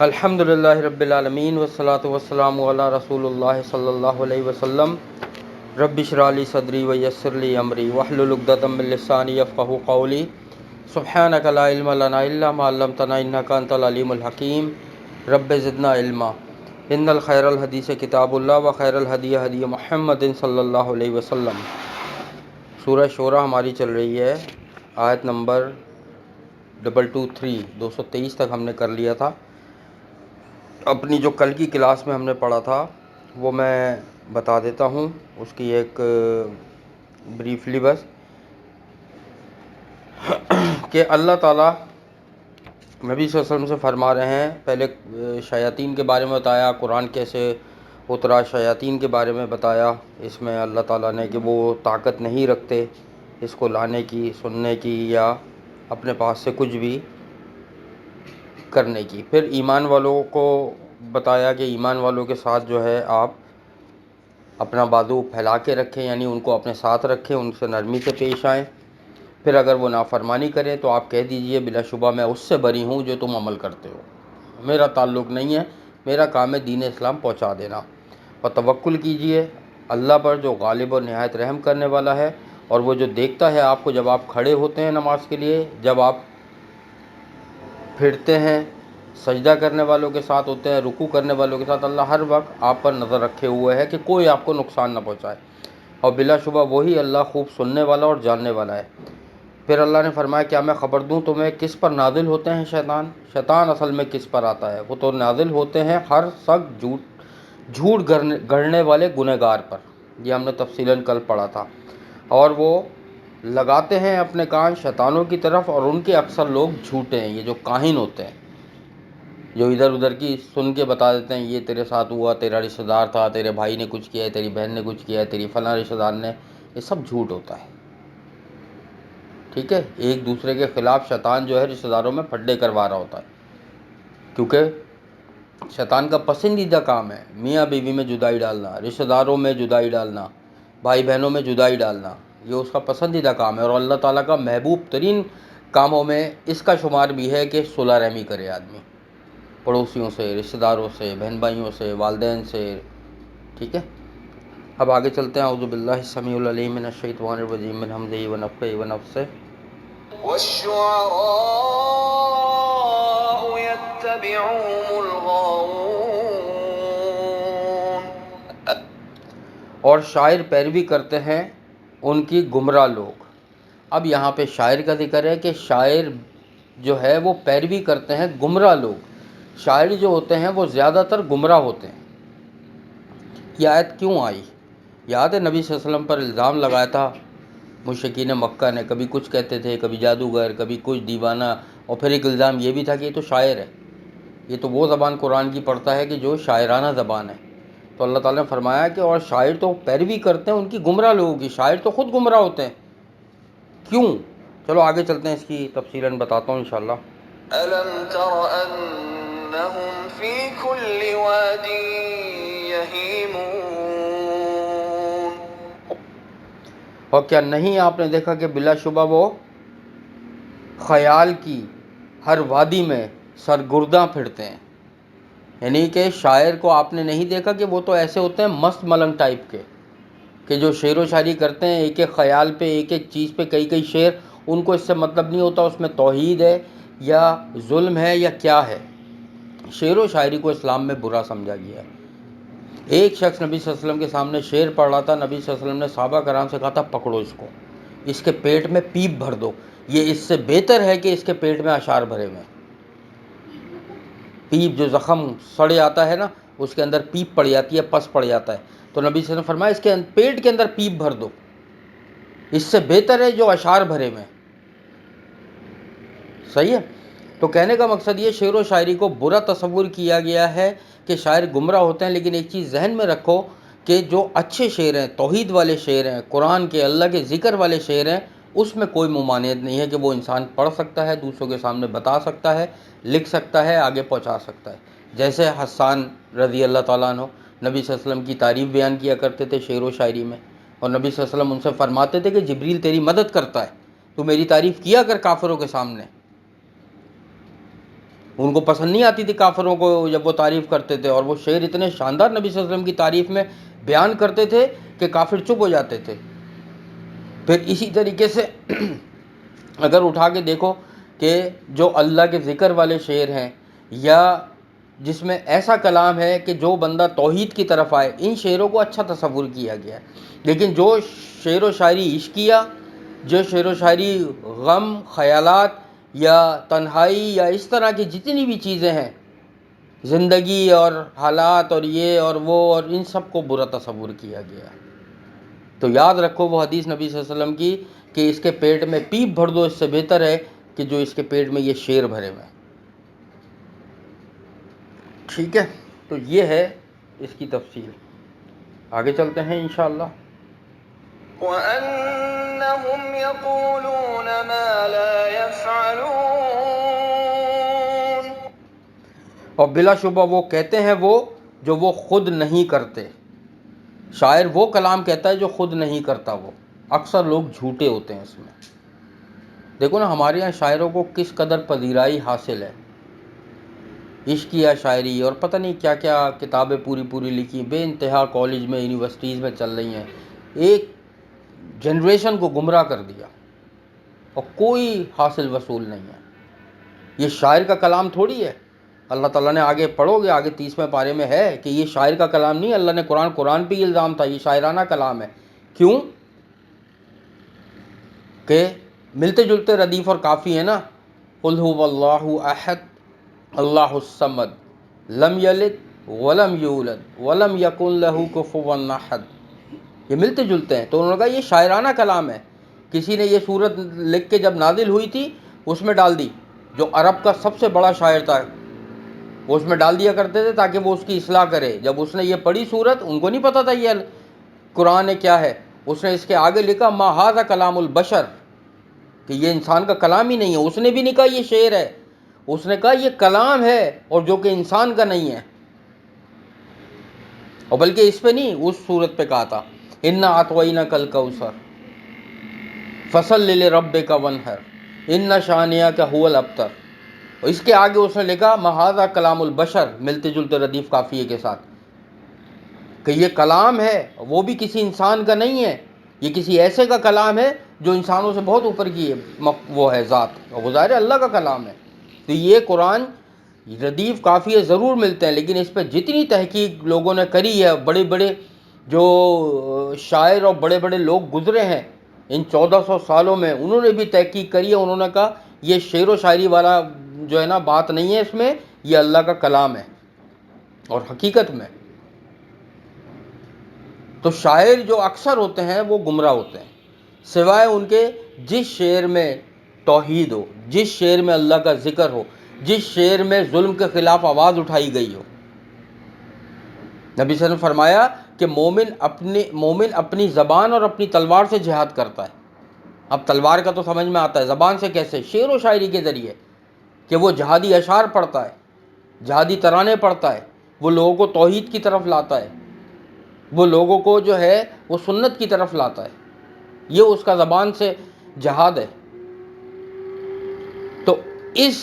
الحمدللہ رب العالمین والصلاة والسلام علی رسول اللہ صلی اللہ علیہ وسلم۔ رب اشرح لی صدری ویسر لی امری واحلل عقدۃ من لسانی یفقہوا قولی۔ سبحانک لا علم لنا الا ما علمتنا انک انت العلیم الحکیم۔ رب زدنا علما۔ ان الخیر الحدیث کتاب اللہ وخیر الہدی ہدی محمد صلی اللہ علیہ وسلم۔ سورہ شورى ہماری چل رہی ہے، آیت نمبر 223 تک ہم نے کر لیا تھا۔ اپنی جو کل کی کلاس میں ہم نے پڑھا تھا وہ میں بتا دیتا ہوں، اس کی ایک بریفلی بس، کہ اللہ تعالیٰ نبی صلی اللہ علیہ وسلم سے فرما رہے ہیں، پہلے شیاطین کے بارے میں بتایا، قرآن کیسے اترا، شیاطین کے بارے میں بتایا، اس میں اللہ تعالیٰ نے کہ وہ طاقت نہیں رکھتے اس کو لانے کی، سننے کی یا اپنے پاس سے کچھ بھی کرنے کی۔ پھر ایمان والوں کو بتایا کہ ایمان والوں کے ساتھ جو ہے آپ اپنا بازو پھیلا کے رکھیں، یعنی ان کو اپنے ساتھ رکھیں، ان سے نرمی سے پیش آئیں۔ پھر اگر وہ نافرمانی کریں تو آپ کہہ دیجئے بلا شبہ میں اس سے بری ہوں جو تم عمل کرتے ہو، میرا تعلق نہیں ہے، میرا کام ہے دین اسلام پہنچا دینا۔ اور توکل کیجئے اللہ پر جو غالب اور نہایت رحم کرنے والا ہے، اور وہ جو دیکھتا ہے آپ کو جب آپ کھڑے ہوتے ہیں نماز کے لیے، جب آپ پھرتے ہیں، سجدہ کرنے والوں کے ساتھ ہوتے ہیں، رکوع کرنے والوں کے ساتھ، اللہ ہر وقت آپ پر نظر رکھے ہوئے ہے کہ کوئی آپ کو نقصان نہ پہنچائے، اور بلا شبہ وہی اللہ خوب سننے والا اور جاننے والا ہے۔ پھر اللہ نے فرمایا کیا میں خبر دوں تمہیں کس پر نازل ہوتے ہیں شیطان اصل میں کس پر آتا ہے؟ وہ تو نازل ہوتے ہیں ہر سخت جھوٹ گڑھنے والے گنہگار پر، یہ ہم نے تفصیلاً کل پڑھا تھا۔ اور وہ لگاتے ہیں اپنے کان شیطانوں کی طرف، اور ان کے اکثر لوگ جھوٹے ہیں، یہ جو کاہن ہوتے ہیں، جو ادھر ادھر کی سن کے بتا دیتے ہیں یہ تیرے ساتھ ہوا، تیرا رشتہ دار تھا، تیرے بھائی نے کچھ کیا ہے، تیری بہن نے کچھ کیا ہے، تیری فلاں رشتہ دار نے، یہ سب جھوٹ ہوتا ہے، ٹھیک ہے۔ ایک دوسرے کے خلاف شیطان جو ہے رشتہ داروں میں پھڈے کروا رہا ہوتا ہے، کیونکہ شیطان کا پسندیدہ کام ہے میاں بیوی میں جدائی ڈالنا، رشتہ داروں میں جدائی ڈالنا، بھائی بہنوں میں جدائی ڈالنا، یہ اس کا پسندیدہ کام ہے۔ اور اللہ تعالیٰ کا محبوب ترین کاموں میں اس کا شمار بھی ہے کہ صلح رحمی کرے آدمی، پڑوسیوں سے، رشتہ داروں سے، بہن بھائیوں سے، والدین سے، ٹھیک ہے۔ اب آگے چلتے ہیں۔ اعوذ باللہ السمیع العلیم من الشیطان الرجیم من ہمزہ ونفخہ ونفثہ۔ والشعراء يتبعهم الغاوون، اور شاعر پیروی کرتے ہیں ان کی گمراہ لوگ۔ اب یہاں پہ شاعر کا ذکر ہے کہ شاعر جو ہے وہ پیروی کرتے ہیں گمراہ لوگ۔ شاعر جو ہوتے ہیں وہ زیادہ تر گمراہ ہوتے ہیں۔ یہ آیت کیوں آئی؟ یاد ہے نبی صلی اللہ علیہ وسلم پر الزام لگایا تھا مشرکین مکہ نے، کبھی کچھ کہتے تھے، کبھی جادوگر، کبھی کچھ دیوانہ، اور پھر ایک الزام یہ بھی تھا کہ یہ تو شاعر ہے، یہ تو وہ زبان قرآن کی پڑھتا ہے کہ جو شاعرانہ زبان ہے۔ تو اللہ تعالیٰ نے فرمایا کہ اور شاعر تو پیروی کرتے ہیں ان کی گمراہ لوگوں کی، شاعر تو خود گمراہ ہوتے ہیں، کیوں؟ چلو آگے چلتے ہیں، اس کی تفصیلاً بتاتا ہوں انشاءاللہ۔ ألم تر أنهم في كل واد يهيمون، اور کیا نہیں آپ نے دیکھا کہ بلا شبہ وہ خیال کی ہر وادی میں سرگرداں پھرتے ہیں؟ یعنی کہ شاعر کو آپ نے نہیں دیکھا کہ وہ تو ایسے ہوتے ہیں مست ملنگ ٹائپ کے، کہ جو شعر و شاعری کرتے ہیں ایک ایک خیال پہ، ایک ایک چیز پہ کئی کئی شعر، ان کو اس سے مطلب نہیں ہوتا اس میں توحید ہے یا ظلم ہے یا کیا ہے۔ شعر و شاعری کو اسلام میں برا سمجھا گیا ہے۔ ایک شخص نبی صلی اللہ علیہ وسلم کے سامنے شعر پڑھ رہا تھا، نبی صلی اللہ علیہ وسلم نے صحابہ کرام سے کہا تھا پکڑو اس کو، اس کے پیٹ میں پیپ بھر دو، یہ اس سے بہتر ہے کہ اس کے پیٹ میں اشعار بھرے ہوئے۔ پیپ جو زخم سڑ جاتا ہے نا، اس کے اندر پیپ پڑ جاتی ہے، پس پڑ جاتا ہے، تو نبی صلی اللہ علیہ وسلم نے فرمایا اس کے پیٹ کے اندر پیپ بھر دو، اس سے بہتر ہے جو اشعار بھرے ہوئے۔ صحیح ہے؟ تو کہنے کا مقصد یہ شعر و شاعری کو برا تصور کیا گیا ہے کہ شاعر گمراہ ہوتے ہیں، لیکن ایک چیز ذہن میں رکھو کہ جو اچھے شعر ہیں، توحید والے شعر ہیں، قرآن کے اللہ کے ذکر والے شعر ہیں، اس میں کوئی ممانعت نہیں ہے کہ وہ انسان پڑھ سکتا ہے، دوسروں کے سامنے بتا سکتا ہے، لکھ سکتا ہے، آگے پہنچا سکتا ہے۔ جیسے حسان رضی اللہ تعالیٰ عنہ نبی صلی اللہ علیہ وسلم کی تعریف بیان کیا کرتے تھے شعر و شاعری میں، اور نبی صلی اللہ علیہ وسلم ان سے فرماتے تھے کہ جبریل تیری مدد کرتا ہے، تو میری تعریف کیا کر کافروں کے سامنے۔ ان کو پسند نہیں آتی تھی کافروں کو جب وہ تعریف کرتے تھے، اور وہ شعر اتنے شاندار نبی صلی اللہ علیہ وسلم کی تعریف میں بیان کرتے تھے کہ کافر چپ ہو جاتے تھے۔ پھر اسی طریقے سے اگر اٹھا کے دیکھو کہ جو اللہ کے ذکر والے شعر ہیں، یا جس میں ایسا کلام ہے کہ جو بندہ توحید کی طرف آئے، ان شعروں کو اچھا تصور کیا گیا ہے۔ لیکن جو شعر و شاعری عشقیہ، جو شعر و شاعری غم، خیالات یا تنہائی یا اس طرح کی جتنی بھی چیزیں ہیں، زندگی اور حالات اور یہ اور وہ اور ان سب کو برا تصور کیا گیا ہے۔ تو یاد رکھو وہ حدیث نبی صلی اللہ علیہ وسلم کی کہ اس کے پیٹ میں پیپ بھر دو، اس سے بہتر ہے کہ جو اس کے پیٹ میں یہ شعر بھرے ہوئے ہیں۔ ٹھیک ہے، تو یہ ہے اس کی تفصیل۔ آگے چلتے ہیں انشاءاللہ۔ وَأَنَّهُمْ يَقُولُونَ مَا لَا يَفْعَلُونَ، اور بلا شبہ وہ کہتے ہیں وہ جو وہ خود نہیں کرتے۔ شاعر وہ کلام کہتا ہے جو خود نہیں کرتا، وہ اکثر لوگ جھوٹے ہوتے ہیں اس میں۔ دیکھو نا ہمارے یہاں شاعروں کو کس قدر پذیرائی حاصل ہے، عشقیہ شاعری اور پتہ نہیں کیا کیا کتابیں پوری لکھی، بے انتہا کالج میں یونیورسٹیز میں چل رہی ہیں، ایک جنریشن کو گمراہ کر دیا، اور کوئی حاصل وصول نہیں ہے۔ یہ شاعر کا کلام تھوڑی ہے۔ اللہ تعالیٰ نے آگے پڑھو گے، آگے 30ویں پارے میں ہے کہ یہ شاعر کا کلام نہیں، اللہ نے قرآن پہ الزام تھا، یہ شاعرانہ کلام ہے۔ کیوں کہ ملتے جلتے ردیف اور کافی ہے نا، قل هو اللہ احد اللہ الصمد لم یلد ولم یولد ولم یکن لہ کفوا احد، یہ ملتے جلتے ہیں۔ تو انہوں نے کہا یہ شاعرانہ کلام ہے۔ کسی نے یہ صورت لکھ کے جب نازل ہوئی تھی اس میں ڈال دی، جو عرب کا سب سے بڑا شاعر تھا وہ اس میں ڈال دیا کرتے تھے تاکہ وہ اس کی اصلاح کرے۔ جب اس نے یہ پڑھی صورت، ان کو نہیں پتہ تھا یہ قرآن کیا ہے، اس نے اس کے آگے لکھا ما ھذا کلام البشر، کہ یہ انسان کا کلام ہی نہیں ہے۔ اس نے بھی نہیں کہا یہ شعر ہے، اس نے کہا یہ کلام ہے اور جو کہ انسان کا نہیں ہے۔ اور بلکہ اس پہ نہیں، اس صورت پہ کہا تھا انا اعطیناک الکوثر فصل لربک وانحر ان شانئک هو الابتر۔ اور اس کے آگے اس نے لکھا ما ھذا کلام البشر، ملتے جلتے ردیف قافیے کے ساتھ، کہ یہ کلام ہے وہ بھی کسی انسان کا نہیں ہے، یہ کسی ایسے کا کلام ہے جو انسانوں سے بہت اوپر کی وہ ہے ذات، اور وہ ظاہر اللہ کا کلام ہے۔ تو یہ قرآن ردیف قافیے ضرور ملتے ہیں، لیکن اس پہ جتنی تحقیق لوگوں نے کری ہے، بڑے بڑے جو شاعر اور بڑے بڑے لوگ گزرے ہیں ان 1400 سالوں میں، انہوں نے بھی تحقیق کری ہے، انہوں نے کہا یہ شعر و شاعری والا جو ہے نا بات نہیں ہے اس میں، یہ اللہ کا کلام ہے۔ اور حقیقت میں تو شاعر جو اکثر ہوتے ہیں وہ گمراہ ہوتے ہیں، سوائے ان کے جس شعر میں توحید ہو، جس شعر میں اللہ کا ذکر ہو، جس شعر میں ظلم کے خلاف آواز اٹھائی گئی ہو۔ نبی صلی اللہ علیہ وسلم نے فرمایا کہ مومن اپنی زبان اور اپنی تلوار سے جہاد کرتا ہے۔ اب تلوار کا تو سمجھ میں آتا ہے، زبان سے کیسے؟ شعر و شاعری کے ذریعے، کہ وہ جہادی اشعار پڑھتا ہے، جہادی ترانے پڑھتا ہے، وہ لوگوں کو توحید کی طرف لاتا ہے، وہ لوگوں کو جو ہے وہ سنت کی طرف لاتا ہے، یہ اس کا زبان سے جہاد ہے۔ تو اس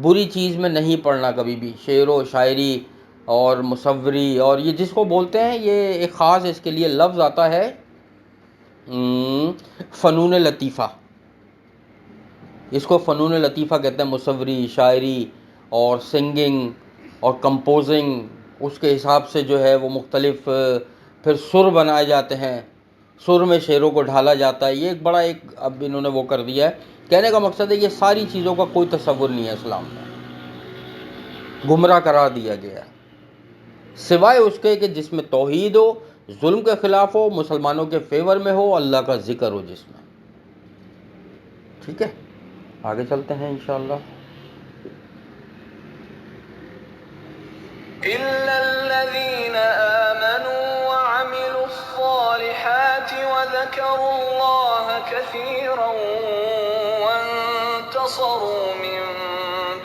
بری چیز میں نہیں پڑھنا کبھی بھی، شعر و شاعری اور مصوری، اور یہ جس کو بولتے ہیں، یہ ایک خاص اس کے لیے لفظ آتا ہے فنون لطیفہ، اس کو فنون لطیفہ کہتے ہیں، مصوری، شاعری اور سنگنگ اور کمپوزنگ، اس کے حساب سے جو ہے وہ مختلف پھر سر بنائے جاتے ہیں، سر میں شعروں کو ڈھالا جاتا ہے۔ یہ ایک بڑا اب انہوں نے وہ کر دیا ہے۔ کہنے کا مقصد ہے یہ ساری چیزوں کا کوئی تصور نہیں ہے اسلام میں، گمراہ قرار دیا گیا ہے، سوائے اس کے کہ جس میں توحید ہو، ظلم کے خلاف ہو، مسلمانوں کے فیور میں ہو، اللہ کا ذکر ہو جس میں۔ ٹھیک ہے، آگے چلتے ہیں انشاءاللہ۔ إِلَّا الَّذِينَ آمَنُوا وَعَمِلُوا الصَّالِحَاتِ وَذَكَرُوا اللَّهَ كَثِيرًا وَانتَصَرُوا مِن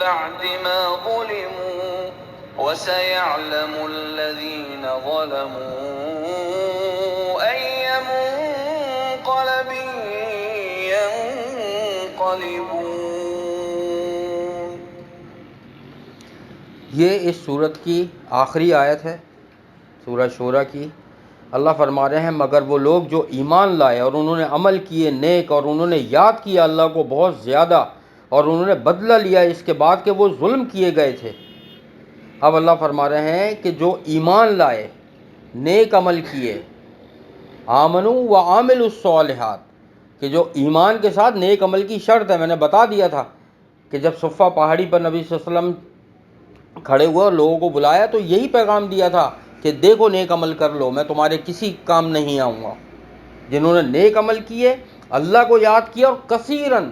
بَعْدِ مَا ظُلِمُوا وَسَيَعْلَمُ الَّذِينَ ظَلَمُوا أَيَّ مُنقَلَبٍ يَنقَلِبُونَ۔ یہ اس صورت کی آخری آیت ہے، سورہ شورى کی۔ اللہ فرما رہے ہیں مگر وہ لوگ جو ایمان لائے اور انہوں نے عمل کیے نیک، اور انہوں نے یاد کیا اللہ کو بہت زیادہ، اور انہوں نے بدلہ لیا اس کے بعد کہ وہ ظلم کیے گئے تھے۔ اب اللہ فرما رہے ہیں کہ جو ایمان لائے، نیک عمل کیے، آمنوا وعاملوا الصالحات، کہ جو ایمان کے ساتھ نیک عمل کی شرط ہے۔ میں نے بتا دیا تھا کہ جب صفا پہاڑی پر نبی صلی اللہ علیہ وسلم کھڑے ہوئے اور لوگوں کو بلایا تو یہی پیغام دیا تھا کہ دیکھو نیک عمل کر لو، میں تمہارے کسی کام نہیں آؤں گا۔ جنہوں نے نیک عمل کیے، اللہ کو یاد کیا، اور کثیراً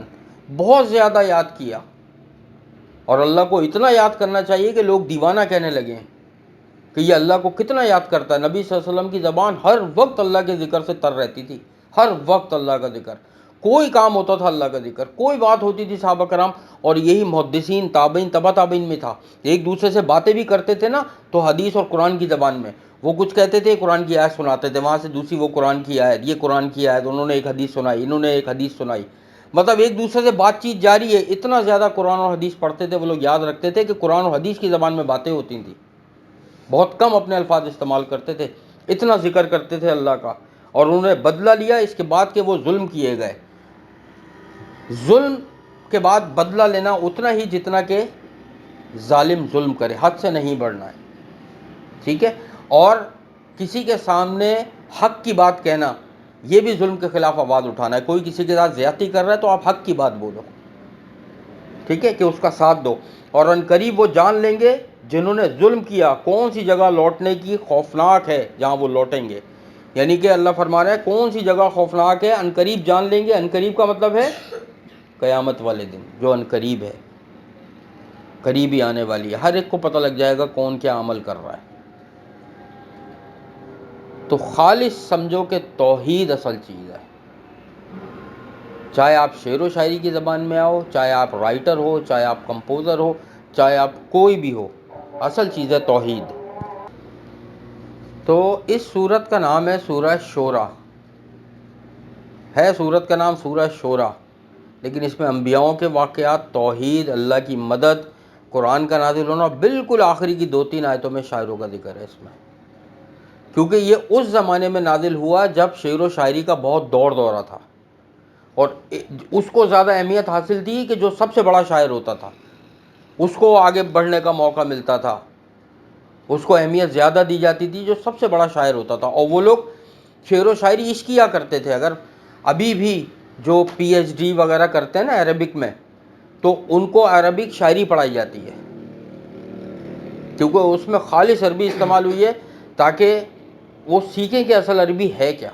بہت زیادہ یاد کیا، اور اللہ کو اتنا یاد کرنا چاہیے کہ لوگ دیوانہ کہنے لگیں کہ یہ اللہ کو کتنا یاد کرتا ہے۔ نبی صلی اللہ علیہ وسلم کی زبان ہر وقت اللہ کے ذکر سے تر رہتی تھی، ہر وقت اللہ کا ذکر، کوئی کام ہوتا تھا اللہ کا ذکر، کوئی بات ہوتی تھی صحابہ کرام، اور یہی محدثین تابعین تبع تابعین میں تھا، ایک دوسرے سے باتیں بھی کرتے تھے نا تو حدیث اور قرآن کی زبان میں، وہ کچھ کہتے تھے قرآن کی آیت سناتے تھے، وہاں سے دوسری وہ قرآن کی آیت، یہ قرآن کی آیت، انہوں نے ایک حدیث سنائی، انہوں نے ایک حدیث سنائی، مطلب ایک دوسرے سے بات چیت جاری ہے۔ اتنا زیادہ قرآن اور حدیث پڑھتے تھے وہ لوگ، یاد رکھتے تھے کہ قرآن اور حدیث کی زبان میں باتیں ہوتی تھیں، بہت کم اپنے الفاظ استعمال کرتے تھے، اتنا ذکر کرتے تھے اللہ کا۔ اور انہوں نے بدلہ لیا اس کے بعد کہ وہ ظلم کیے گئے۔ ظلم کے بعد بدلہ لینا اتنا ہی جتنا کہ ظالم ظلم کرے، حد سے نہیں بڑھنا ہے، ٹھیک ہے۔ اور کسی کے سامنے حق کی بات کہنا، یہ بھی ظلم کے خلاف آواز اٹھانا ہے۔ کوئی کسی کے ساتھ زیادتی کر رہا ہے تو آپ حق کی بات بولو، ٹھیک ہے، کہ اس کا ساتھ دو۔ اور ان قریب وہ جان لیں گے جنہوں نے ظلم کیا کون سی جگہ لوٹنے کی خوفناک ہے جہاں وہ لوٹیں گے، یعنی کہ اللہ فرما رہا ہے کون سی جگہ خوفناک ہے، ان قریب جان لیں گے۔ ان قریب کا مطلب ہے قیامت والے دن، جو ان قریب ہے، قریب ہی آنے والی ہے، ہر ایک کو پتہ لگ جائے گا کون کیا عمل کر رہا ہے۔ تو خالص سمجھو کہ توحید اصل چیز ہے، چاہے آپ شعر و شاعری کی زبان میں آؤ، چاہے آپ رائٹر ہو، چاہے آپ کمپوزر ہو، چاہے آپ کوئی بھی ہو، اصل چیز ہے توحید۔ تو اس سورت کا نام ہے سورہ شورى، ہے سورت کا نام سورہ شورى، لیکن اس میں انبیاؤں کے واقعات، توحید، اللہ کی مدد، قرآن کا نازل ہونا، بالکل آخری کی 2-3 آیتوں میں شاعروں کا ذکر ہے اس میں، کیونکہ یہ اس زمانے میں نازل ہوا جب شعر و شاعری کا بہت دورہ تھا، اور اس کو زیادہ اہمیت حاصل تھی کہ جو سب سے بڑا شاعر ہوتا تھا اس کو آگے بڑھنے کا موقع ملتا تھا، اس کو اہمیت زیادہ دی جاتی تھی جو سب سے بڑا شاعر ہوتا تھا۔ اور وہ لوگ شعر و شاعری عشق کیا کرتے تھے۔ اگر ابھی بھی جو پی ایچ ڈی وغیرہ کرتے ہیں نا عربک میں، تو ان کو عربک شاعری پڑھائی جاتی ہے، کیونکہ اس میں خالص عربی استعمال ہوئی ہے تاکہ وہ سیکھیں کہ اصل عربی ہے کیا۔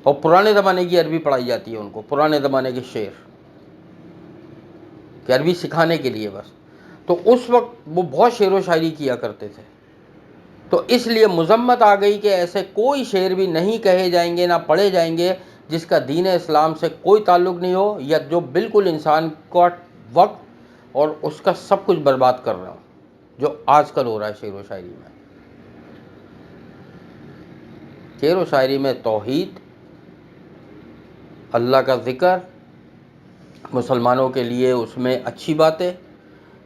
اور پرانے زمانے کی عربی پڑھائی جاتی ہے ان کو، پرانے زمانے کے شعر، کہ عربی سکھانے کے لیے بس۔ تو اس وقت وہ بہت شعر و شاعری کیا کرتے تھے، تو اس لیے مذمت آ گئی کہ ایسے کوئی شعر بھی نہیں کہے جائیں گے، نہ پڑھے جائیں گے جس کا دین اسلام سے کوئی تعلق نہیں ہو، یا جو بالکل انسان کا وقت اور اس کا سب کچھ برباد کر رہا ہو، جو آج کل ہو رہا ہے شعر و شاعری میں۔ شعر و شاعری میں توحید، اللہ کا ذکر، مسلمانوں کے لیے اس میں اچھی باتیں،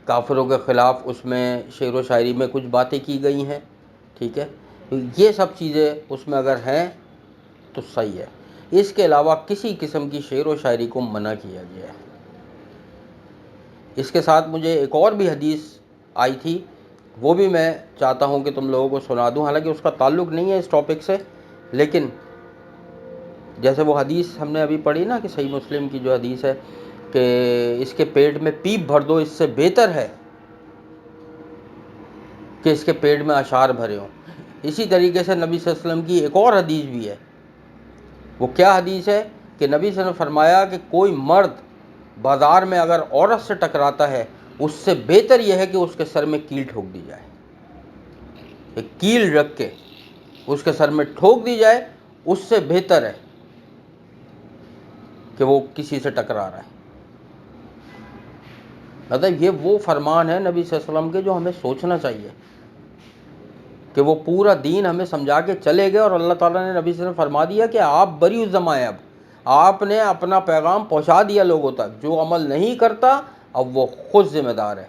کافروں کے خلاف اس میں شعر و شاعری میں کچھ باتیں کی گئی ہیں، ٹھیک ہے، یہ سب چیزیں اس میں اگر ہیں تو صحیح ہے۔ اس کے علاوہ کسی قسم کی شعر و شاعری کو منع کیا گیا ہے۔ اس کے ساتھ مجھے ایک اور بھی حدیث آئی تھی، وہ بھی میں چاہتا ہوں کہ تم لوگوں کو سنا دوں، حالانکہ اس کا تعلق نہیں ہے اس ٹاپک سے، لیکن جیسے وہ حدیث ہم نے ابھی پڑھی نا کہ صحیح مسلم کی جو حدیث ہے کہ اس کے پیٹ میں پیپ بھر دو، اس سے بہتر ہے کہ اس کے پیٹ میں اشعار بھرے ہوں۔ اسی طریقے سے نبی صلی اللہ علیہ وسلم کی ایک اور حدیث بھی ہے۔ وہ کیا حدیث ہے کہ نبی صلی اللہ علیہ وسلم نے فرمایا کہ کوئی مرد بازار میں اگر عورت سے ٹکراتا ہے، اس سے بہتر یہ ہے کہ اس کے سر میں کیل ٹھوک دی جائے، ایک کیل رکھ کے اس کے سر میں ٹھوک دی جائے، اس سے بہتر ہے کہ وہ کسی سے ٹکرا رہا ہے۔ مطلب یہ وہ فرمان ہے نبی صلی اللہ علیہ وسلم کے جو ہمیں سوچنا چاہیے، کہ وہ پورا دین ہمیں سمجھا کے چلے گئے، اور اللہ تعالیٰ نے نبی صلی اللہ علیہ وسلم فرما دیا کہ آپ بری الزماں ہیں، اب آپ نے اپنا پیغام پہنچا دیا لوگوں تک، جو عمل نہیں کرتا اب وہ خود ذمہ دار ہے۔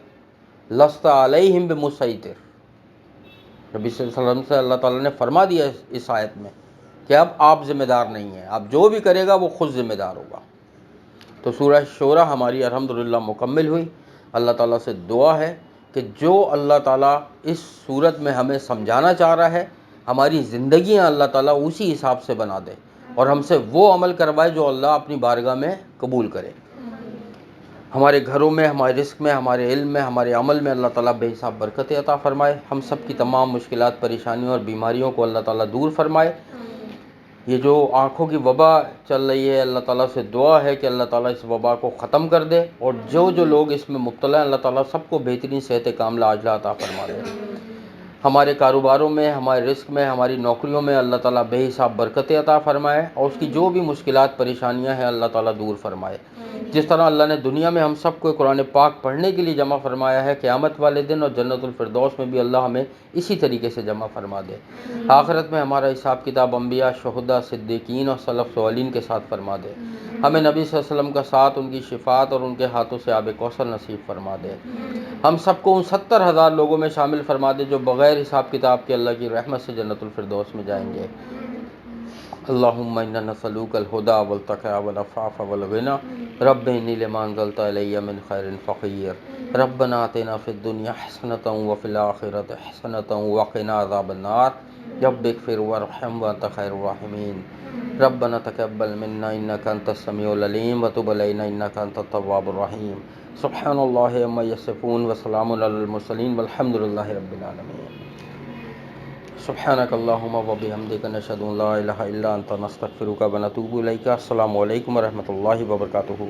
لست علیہم بمسیطر، نبی صلی اللہ علیہ وسلم سے اللہ تعالیٰ نے فرما دیا اس آیت میں کہ اب آپ ذمہ دار نہیں ہیں، اب جو بھی کرے گا وہ خود ذمہ دار ہوگا۔ تو سورہ شورى ہماری الحمدللہ مکمل ہوئی۔ اللہ تعالیٰ سے دعا ہے کہ جو اللہ تعالیٰ اس صورت میں ہمیں سمجھانا چاہ رہا ہے، ہماری زندگیاں اللہ تعالیٰ اسی حساب سے بنا دے اور ہم سے وہ عمل کروائے جو اللہ اپنی بارگاہ میں قبول کرے۔ ہمارے گھروں میں، ہمارے رزق میں، ہمارے علم میں، ہمارے عمل میں اللہ تعالیٰ بے حساب برکت عطا فرمائے۔ ہم سب کی تمام مشکلات، پریشانیوں اور بیماریوں کو اللہ تعالیٰ دور فرمائے۔ یہ جو آنکھوں کی وبا چل رہی ہے، اللہ تعالیٰ سے دعا ہے کہ اللہ تعالیٰ اس وبا کو ختم کر دے، اور جو لوگ اس میں مبتلا ہیں اللہ تعالیٰ سب کو بہترین صحت کاملہ عاجلہ عطا فرما دے۔ ہمارے کاروباروں میں، ہمارے رزق میں، ہماری نوکریوں میں اللہ تعالیٰ بے حساب برکت عطا فرمائے، اور اس کی جو بھی مشکلات، پریشانیاں ہیں اللہ تعالیٰ دور فرمائے۔ جس طرح اللہ نے دنیا میں ہم سب کو قرآن پاک پڑھنے کے لیے جمع فرمایا ہے، قیامت والے دن اور جنت الفردوس میں بھی اللہ ہمیں اسی طریقے سے جمع فرما دے۔ آخرت میں ہمارا حساب کتاب انبیاء، شہداء، صدیقین اور سلف صالحین کے ساتھ فرما دے۔ ہمیں نبی صلی اللہ علیہ وسلم کا ساتھ، ان کی شفاعت اور ان کے ہاتھوں سے آب کوثر نصیب فرما دے۔ ہم سب کو ان 70,000 لوگوں میں شامل فرما دے جو بغیر حساب کتاب کے اللہ کی رحمت سے جنت الفردوس میں جائیں گے۔ اللہم انا نسألوک الہدی والتقی والعفاف والغنی، رب انی لما انزلت الی من خیر فقیر، ربنا آتنا فی الدنیا حسنۃ وفی الآخرۃ حسنۃ وقنا عذاب النار، رب اغفر وارحم وانت خیر الراحمین، ربنا تقبل منا انک انت السمیع العلیم وتب علینا انک انت التواب الرحیم۔ سبحان اللہ عما یصفون وسلام علی المرسلین والحمد للہ رب العالمین۔ سبحانک اللہم وبحمدک، نشہد ان لا الہ الا انت، نستغفرک ونتوب الیک۔ السلام علیکم ورحمۃ اللہ وبرکاتہ۔